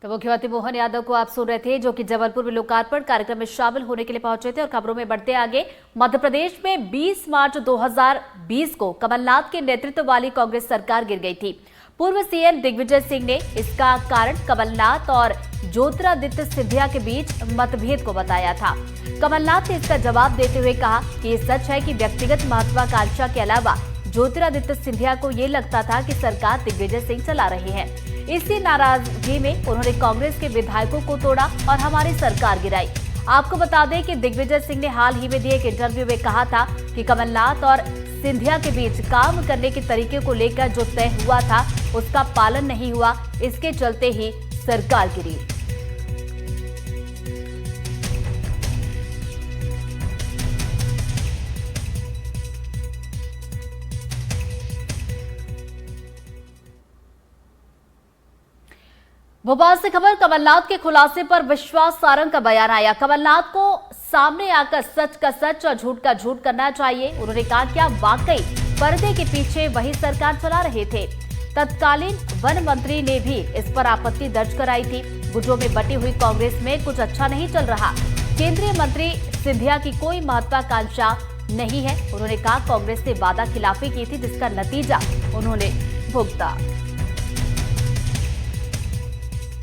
तो मुख्यमंत्री मोहन यादव को आप सुन रहे थे, जो कि जबलपुर में लोकार्पण कार्यक्रम में शामिल होने के लिए पहुंचे थे। और खबरों में बढ़ते आगे, मध्य प्रदेश में 20 मार्च 2020 को कमलनाथ के नेतृत्व वाली कांग्रेस सरकार गिर गई थी। पूर्व सीएम दिग्विजय सिंह ने इसका कारण कमलनाथ और ज्योतिरादित्य सिंधिया के बीच मतभेद को बताया था। कमलनाथ ने इसका जवाब देते हुए कहा कि ये सच है कि व्यक्तिगत महत्वाकांक्षा के अलावा ज्योतिरादित्य सिंधिया को ये लगता था कि सरकार दिग्विजय सिंह चला रहे हैं। इसी नाराजगी में उन्होंने कांग्रेस के विधायकों को तोड़ा और हमारी सरकार गिराई। आपको बता दें कि दिग्विजय सिंह ने हाल ही में दिए एक इंटरव्यू में कहा था कि कमलनाथ और सिंधिया के बीच काम करने के तरीके को लेकर जो तय हुआ था उसका पालन नहीं हुआ, इसके चलते ही सरकार गिरी। भोपाल से खबर, कमलनाथ के खुलासे पर विश्वास सारंग का बयान आया। कमलनाथ को सामने आकर सच का सच और झूठ का झूठ करना चाहिए। उन्होंने कहा क्या वाकई पर्दे के पीछे वही सरकार चला रहे थे। तत्कालीन वन मंत्री ने भी इस पर आपत्ति दर्ज कराई थी। गुटों में बटी हुई कांग्रेस में कुछ अच्छा नहीं चल रहा। केंद्रीय मंत्री सिंधिया की कोई महत्वाकांक्षा नहीं है। उन्होंने कहा कांग्रेस ने वादा खिलाफी की थी, जिसका नतीजा उन्होंने भुगता।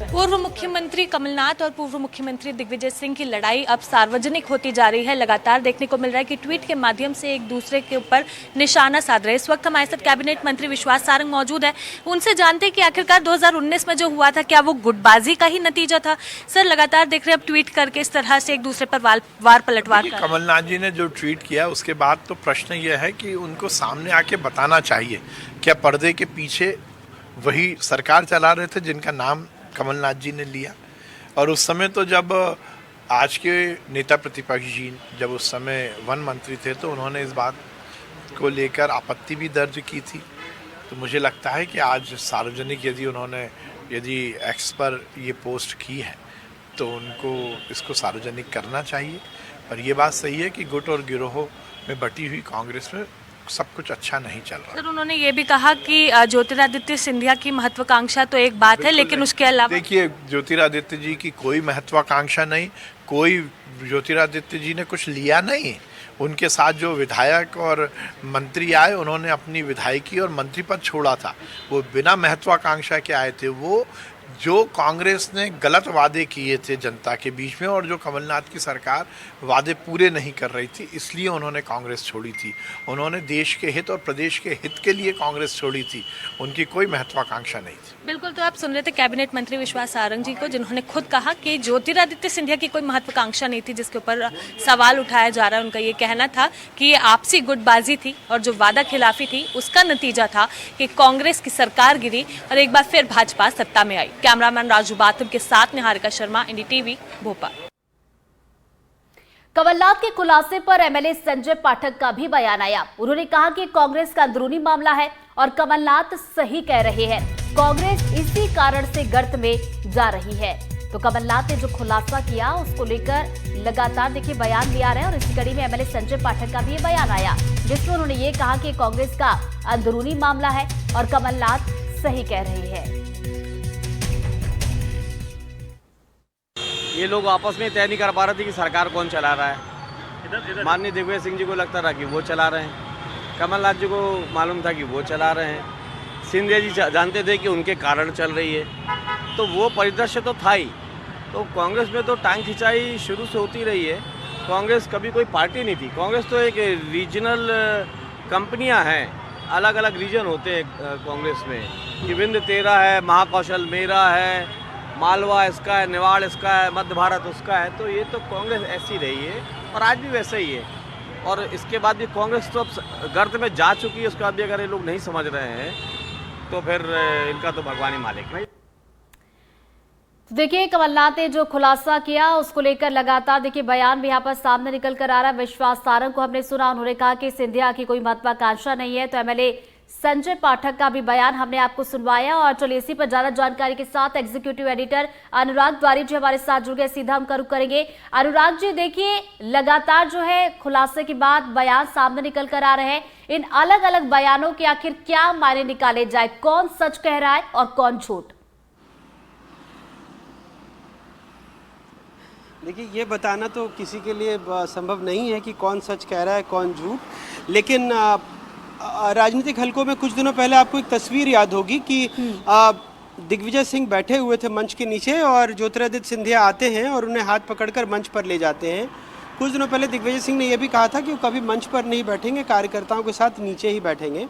पूर्व मुख्यमंत्री कमलनाथ और पूर्व मुख्यमंत्री दिग्विजय सिंह की लड़ाई अब सार्वजनिक होती जा रही है। लगातार देखने को मिल रहा है कि ट्वीट के माध्यम से एक दूसरे के ऊपर निशाना साध रहे हैं। इस वक्त हमारे साथ कैबिनेट मंत्री विश्वास सारंग मौजूद है। उनसे जानते हैं कि आखिरकार 2019 में जो हुआ था, क्या वो गुटबाजी का ही नतीजा था? सर, लगातार देख रहे हैं अब ट्वीट करके इस तरह से एक दूसरे पर वार पलटवार कर। कमलनाथ जी ने जो ट्वीट किया उसके बाद तो प्रश्न यह है कि उनको सामने आके बताना चाहिए, क्या पर्दे के पीछे वही सरकार चला रहे थे जिनका नाम कमलनाथ जी ने लिया? और उस समय तो जब आज के नेता प्रतिपक्ष जी जब उस समय वन मंत्री थे तो उन्होंने इस बात को लेकर आपत्ति भी दर्ज की थी। तो मुझे लगता है कि आज सार्वजनिक यदि एक्स पर ये पोस्ट की है तो उनको इसको सार्वजनिक करना चाहिए। पर यह बात सही है कि गुट और गिरोह में बटी हुई कांग्रेस में सब कुछ अच्छा नहीं चल रहा। सर, उन्होंने ये भी कहा कि ज्योतिरादित्य सिंधिया की महत्वाकांक्षा तो एक बात है, लेकिन उसके अलावा देखिए, ज्योतिरादित्य जी की कोई महत्वाकांक्षा नहीं, कोई ज्योतिरादित्य जी ने कुछ लिया नहीं। उनके साथ जो विधायक और मंत्री आए उन्होंने अपनी विधायकी और मंत्री पद छोड़ा था। वो बिना महत्वाकांक्षा के आए थे। वो जो कांग्रेस ने गलत वादे किए थे जनता के बीच में और जो कमलनाथ की सरकार वादे पूरे नहीं कर रही थी, इसलिए उन्होंने कांग्रेस छोड़ी थी। उन्होंने देश के हित और प्रदेश के हित के लिए कांग्रेस छोड़ी थी। उनकी कोई महत्वाकांक्षा नहीं थी। बिल्कुल, तो आप सुन रहे थे कैबिनेट मंत्री विश्वास सारंग जी को, जिन्होंने खुद कहा कि ज्योतिरादित्य सिंधिया की कोई महत्वाकांक्षा नहीं थी, जिसके ऊपर सवाल उठाया जा रहा है। उनका ये कहना था कि ये आपसी गुटबाजी थी और जो वादा खिलाफी थी उसका नतीजा था कि कांग्रेस की सरकार गिरी और एक बार फिर भाजपा सत्ता में आई। कैमरामैन राजू बाथम के साथ निहारिका शर्मा, एनडीटीवी, भोपाल। कमलनाथ के खुलासे पर एमएलए संजय पाठक का भी बयान आया। उन्होंने कहा कि कांग्रेस का अंदरूनी मामला है और कमलनाथ सही कह रहे हैं। कांग्रेस इसी कारण से गर्त में जा रही है। तो कमलनाथ ने जो खुलासा किया उसको लेकर लगातार देखिए बयान भी आ रहे हैं और इसी कड़ी में एमएलए संजय पाठक का भी ये बयान आया, जिसमें उन्होंने ये कहा कि कांग्रेस का अंदरूनी मामला है और कमलनाथ सही कह रहे हैं। ये लोग आपस में तय नहीं कर पा रहे थे कि सरकार कौन चला रहा है। माननीय दिग्विजय सिंह जी को लगता था कि वो चला रहे हैं, कमलनाथ जी को मालूम था कि वो चला रहे हैं, सिंधिया जी जानते थे कि उनके कारण चल रही है। तो वो परिदृश्य तो था ही। तो कांग्रेस में तो टांग खिंचाई शुरू से होती रही है। कांग्रेस कभी कोई पार्टी नहीं थी। कांग्रेस तो एक रीजनल कंपनियां हैं, अलग अलग रीजन होते हैं कांग्रेस में कि विंध्य तेरा है, महाकौशल मेरा है, मालवा इसका है, निवाड़ इसका है, मध्य भारत उसका है। तो ये तो कांग्रेस ऐसी रही है और आज भी वैसे ही है। और इसके बाद भी कांग्रेस तो अब गर्त में जा चुकी है। उसके बाद भी अगर ये लोग नहीं समझ रहे हैं तो फिर इनका तो भगवान ही मालिक है। देखिए, कमलनाथ ने जो खुलासा किया उसको लेकर लगातार देखिए बयान भी यहाँ पर सामने निकल कर आ रहा है। विश्वास सारंग को हमने सुना, उन्होंने कहा कि सिंधिया की कोई महत्वाकांक्षा नहीं है। तो एमएलए संजय पाठक का भी बयान हमने आपको सुनवाया। और चलिए इसी पर ज्यादा जानकारी के साथ एग्जीक्यूटिव एडिटर अनुराग द्वारी जी हमारे साथ जुड़ गए, सीधा हम रुख करेंगे। अनुराग जी, देखिए लगातार जो है खुलासे के बाद बयान सामने निकल कर आ रहे हैं। इन अलग अलग बयानों के आखिर क्या मायने निकाले जाए? कौन सच कह रहा है और कौन झूठ? देखिए, ये बताना तो किसी के लिए संभव नहीं है कि कौन सच कह रहा है कौन झूठ, लेकिन राजनीतिक हलकों में कुछ दिनों पहले आपको एक तस्वीर याद होगी कि दिग्विजय सिंह बैठे हुए थे मंच के नीचे और ज्योतिरादित्य सिंधिया आते हैं और उन्हें हाथ पकड़कर मंच पर ले जाते हैं। कुछ दिनों पहले दिग्विजय सिंह ने यह भी कहा था कि वो कभी मंच पर नहीं बैठेंगे, कार्यकर्ताओं के साथ नीचे ही बैठेंगे।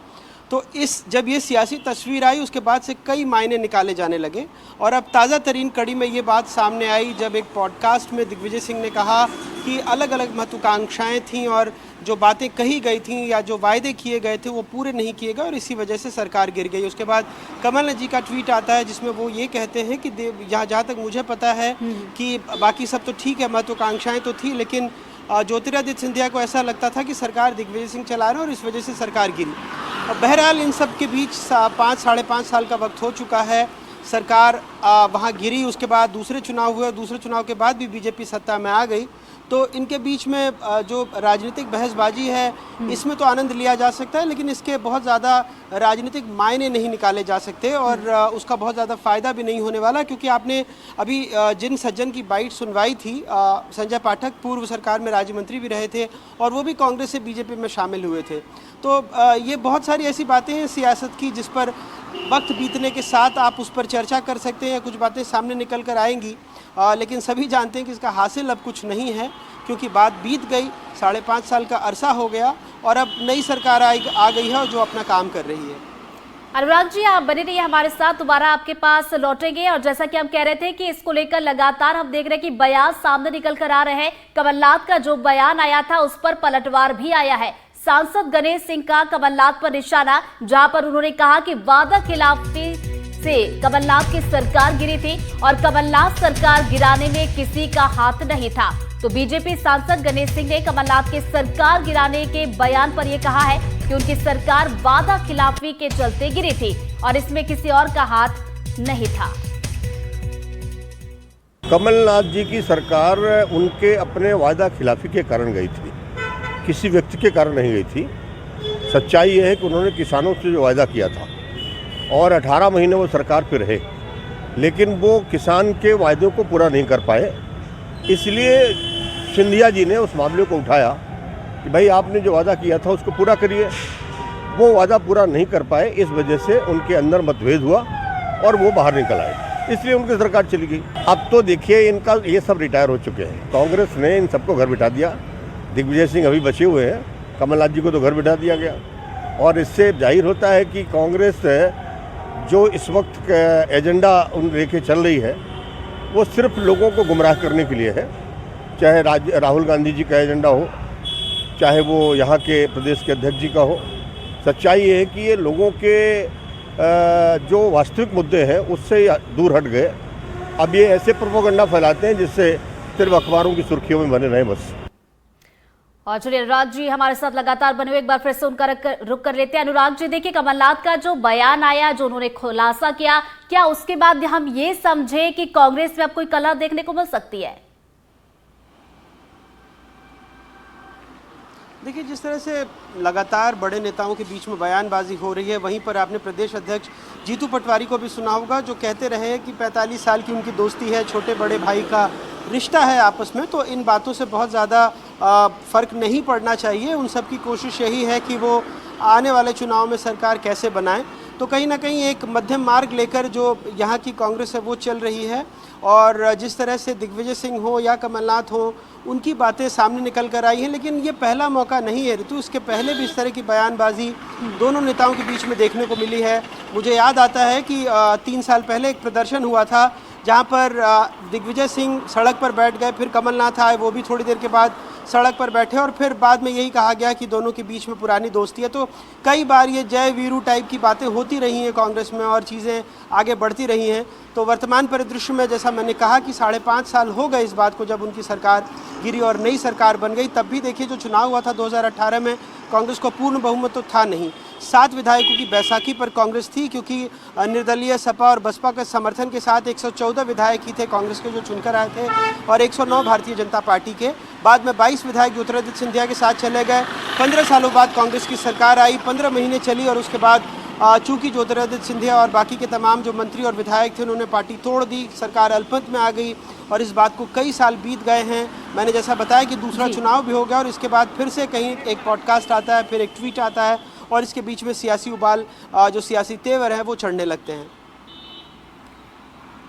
तो जब ये सियासी तस्वीर आई उसके बाद से कई मायने निकाले जाने लगे और अब ताज़ा तरीन कड़ी में ये बात सामने आई जब एक पॉडकास्ट में दिग्विजय सिंह ने कहा कि अलग अलग महत्वाकांक्षाएं थीं और जो बातें कही गई थीं या जो वायदे किए गए थे वो पूरे नहीं किए गए और इसी वजह से सरकार गिर गई। उसके बाद कमलनाथ जी का ट्वीट आता है जिसमें वो ये कहते हैं कि जहाँ तक मुझे पता है कि बाकी सब तो ठीक है, महत्वाकांक्षाएँ तो थी, लेकिन ज्योतिरादित्य सिंधिया को ऐसा लगता था कि सरकार दिग्विजय सिंह चला रहे हैं और इस वजह से सरकार गिरी। बहरहाल इन सब के बीच 5-5.5 साल का वक्त हो चुका है। सरकार वहाँ गिरी, उसके बाद दूसरे चुनाव हुए और दूसरे चुनाव के बाद भी बीजेपी सत्ता में आ गई। तो इनके बीच में जो राजनीतिक बहसबाजी है इसमें तो आनंद लिया जा सकता है, लेकिन इसके बहुत ज़्यादा राजनीतिक मायने नहीं निकाले जा सकते और उसका बहुत ज़्यादा फ़ायदा भी नहीं होने वाला, क्योंकि आपने अभी जिन सज्जन की बाइट सुनवाई थी, संजय पाठक पूर्व सरकार में राज्य मंत्री भी रहे थे और वो भी कांग्रेस से बीजेपी में शामिल हुए थे। तो ये बहुत सारी ऐसी बातें हैं सियासत की जिस पर वक्त बीतने के साथ आप उस पर चर्चा कर सकते हैं, कुछ बातें सामने निकल कर आएंगी, लेकिन सभी जानते हैं कि इसका हासिल अब कुछ नहीं है, क्योंकि बात बीत गई, 5.5 साल का अरसा हो गया और अब नई सरकार आ गई है और जो अपना काम कर रही है। अनुराग जी, आप बने रहिए हमारे साथ, दोबारा आपके पास लौटेंगे। और जैसा कि हम कह रहे थे कि इसको लेकर लगातार हम देख रहे हैं कि बयान सामने निकल कर आ रहे हैं। कमलनाथ का जो बयान आया था उस पर पलटवार भी आया है। सांसद गणेश सिंह का कमलनाथ पर निशाना, जहां पर उन्होंने कहा कि वादा खिलाफी से कमलनाथ की सरकार गिरी थी और कमलनाथ सरकार गिराने में किसी का हाथ नहीं था। तो बीजेपी सांसद गणेश सिंह ने कमलनाथ की सरकार गिराने के बयान पर यह कहा है कि उनकी सरकार वादा खिलाफी के चलते गिरी थी और इसमें किसी और का हाथ नहीं था। कमलनाथ जी की सरकार उनके अपने वादा खिलाफी के कारण गई थी, किसी व्यक्ति के कारण नहीं गई थी। सच्चाई यह है कि उन्होंने किसानों से जो वादा किया था और 18 महीने वो सरकार पे रहे, लेकिन वो किसान के वायदों को पूरा नहीं कर पाए। इसलिए सिंधिया जी ने उस मामले को उठाया कि भाई आपने जो वादा किया था उसको पूरा करिए। वो वादा पूरा नहीं कर पाए, इस वजह से उनके अंदर मतभेद हुआ और वो बाहर निकल आए, इसलिए उनकी सरकार चली गई। अब तो देखिए इनका ये सब रिटायर हो चुके हैं, कांग्रेस ने इन सबको घर बिठा दिया। दिग्विजय सिंह अभी बचे हुए हैं, कमलनाथ जी को तो घर बिठा दिया गया और इससे जाहिर होता है कि कांग्रेस जो इस वक्त एजेंडा उन लेके चल रही है वो सिर्फ लोगों को गुमराह करने के लिए है। चाहे राहुल गांधी जी का एजेंडा हो, चाहे वो यहाँ के प्रदेश के अध्यक्ष जी का हो। सच्चाई ये है कि ये लोगों के जो वास्तविक मुद्दे हैं उससे दूर हट गए। अब ये ऐसे प्रोपेगेंडा फैलाते हैं जिससे सिर्फ अखबारों की सुर्खियों में बने रहें बस। और चलिए अनुराग जी हमारे साथ लगातार बने हुए, एक बार फिर से उनका रुक कर लेते हैं। अनुराग जी, देखिए कमलनाथ का जो बयान आया, जो उन्होंने खुलासा किया, क्या उसके बाद हम ये समझे कि कांग्रेस में अब कोई कलह देखने को मिल सकती है? देखिए, जिस तरह से लगातार बड़े नेताओं के बीच में बयानबाजी हो रही है, वहीं पर आपने प्रदेश अध्यक्ष जीतू पटवारी को भी सुना होगा, जो कहते रहे हैं कि 45 साल की उनकी दोस्ती है, छोटे बड़े भाई का रिश्ता है आपस में। तो इन बातों से बहुत ज़्यादा फ़र्क नहीं पड़ना चाहिए। उन सब की कोशिश यही है कि वो आने वाले चुनाव में सरकार कैसे बनाएं। तो कहीं ना कहीं एक मध्यम मार्ग लेकर जो यहाँ की कांग्रेस है वो चल रही है और जिस तरह से दिग्विजय सिंह हो या कमलनाथ हो, उनकी बातें सामने निकल कर आई हैं। लेकिन ये पहला मौका नहीं है ऋतु, इसके पहले भी इस तरह की बयानबाजी दोनों नेताओं के बीच में देखने को मिली है। मुझे याद आता है कि 3 साल पहले एक प्रदर्शन हुआ था जहाँ पर दिग्विजय सिंह सड़क पर बैठ गए, फिर कमलनाथ आए, वो भी थोड़ी देर के बाद सड़क पर बैठे और फिर बाद में यही कहा गया कि दोनों के बीच में पुरानी दोस्ती है। तो कई बार ये जय वीरू टाइप की बातें होती रही हैं कांग्रेस में और चीज़ें आगे बढ़ती रही हैं। तो वर्तमान परिदृश्य में जैसा मैंने कहा कि 5.5 साल हो गए इस बात को जब उनकी सरकार गिरी और नई सरकार बन गई। तब भी देखिए जो चुनाव हुआ था 2018 में, कांग्रेस को पूर्ण बहुमत तो था नहीं। 7 विधायकों की बैसाखी पर कांग्रेस थी, क्योंकि निर्दलीय सपा और बसपा के समर्थन के साथ 114 विधायक ही थे कांग्रेस के जो चुनकर आए थे और 109 भारतीय जनता पार्टी के। बाद में 22 विधायक ज्योतिरादित्य सिंधिया के साथ चले गए। 15 सालों बाद कांग्रेस की सरकार आई, 15 महीने चली और उसके बाद चूंकि ज्योतिरादित्य सिंधिया और बाकी के तमाम जो मंत्री और विधायक थे उन्होंने पार्टी तोड़ दी, सरकार अल्पमत में आ गई और इस बात को कई साल बीत गए हैं। मैंने जैसा बताया कि दूसरा चुनाव भी हो गया और इसके बाद फिर से कहीं एक पॉडकास्ट आता है, फिर एक ट्वीट आता है और इसके बीच में सियासी उबाल, जो सियासी तेवर है वो चढ़ने लगते हैं।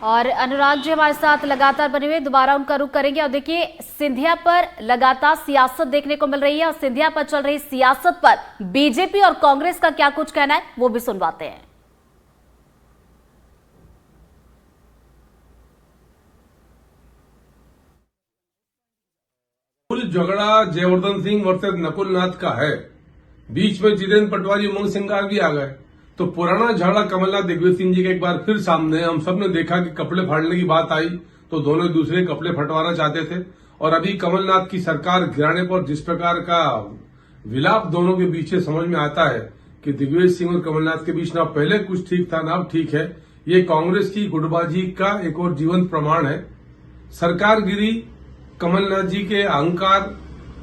और अनुराग जी हमारे साथ लगातार बने हुए, दोबारा उनका रुख करेंगे। और देखिए, सिंधिया पर लगातार सियासत देखने को मिल रही है और सिंधिया पर चल रही सियासत पर बीजेपी और कांग्रेस का क्या कुछ कहना है वो भी सुनवाते हैं। कुल झगड़ा जयवर्धन सिंह वर्सेस नकुल नाथ का है। बीच में जितेंद्र पटवारी, उमंग सिंगार भी आ गए, तो पुराना झगड़ा कमलनाथ दिग्विजय सिंह जी का एक बार फिर सामने। हम सब ने देखा कि कपड़े फाड़ने की बात आई तो दोनों दूसरे कपड़े फटवाना चाहते थे, और अभी कमलनाथ की सरकार गिराने पर जिस प्रकार का विलाप दोनों के बीच समझ में आता है कि दिग्विजय सिंह और कमलनाथ के बीच ना पहले कुछ ठीक था ना अब ठीक है, ये कांग्रेस की गुटबाजी का एक और जीवंत प्रमाण है। सरकार गिरी कमलनाथ जी के अहंकार,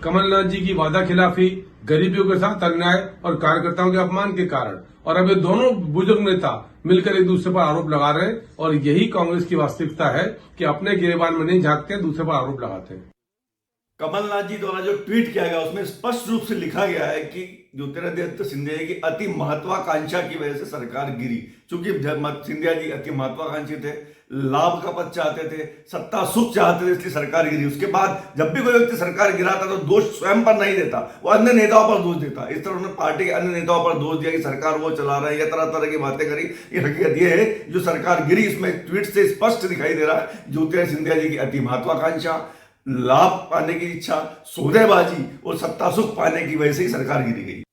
कमलनाथ जी की वादा खिलाफी, गरीबियों के साथ अन्याय और कार्यकर्ताओं के अपमान के कारण, और अब ये दोनों बुजुर्ग नेता मिलकर एक दूसरे पर आरोप लगा रहे हैं। और यही कांग्रेस की वास्तविकता है कि अपने गिरेबान में नहीं झांकते, दूसरे पर आरोप लगाते हैं। कमलनाथ जी द्वारा जो ट्वीट किया गया उसमें स्पष्ट रूप से लिखा गया है कि ज्योतिरादित्य सिंधिया की अति महत्वाकांक्षा की वजह से सरकार गिरी। चूंकि सिंधिया जी अति महत्वाकांक्षी थे, लाभ का पद चाहते थे, सत्ता सुख चाहते थे, इसलिए सरकार गिरी। उसके बाद जब भी कोई व्यक्ति सरकार गिराता तो दोष स्वयं पर नहीं देता, वो अन्य नेताओं पर दोष देता। इस तरह उन्होंने पार्टी के अन्य नेताओं पर दोष दिया कि सरकार वो चला रहा है, या तरह तरह की बातें करी। ये हकीकत ये है जो सरकार गिरी, इसमें ट्वीट से स्पष्ट दिखाई दे रहा है ज्योतिरादित्य सिंधिया जी की अति महत्वाकांक्षा, लाभ पाने की इच्छा, सौदेबाजी और सत्ता सुख पाने की वजह से ही सरकार गिरी गई।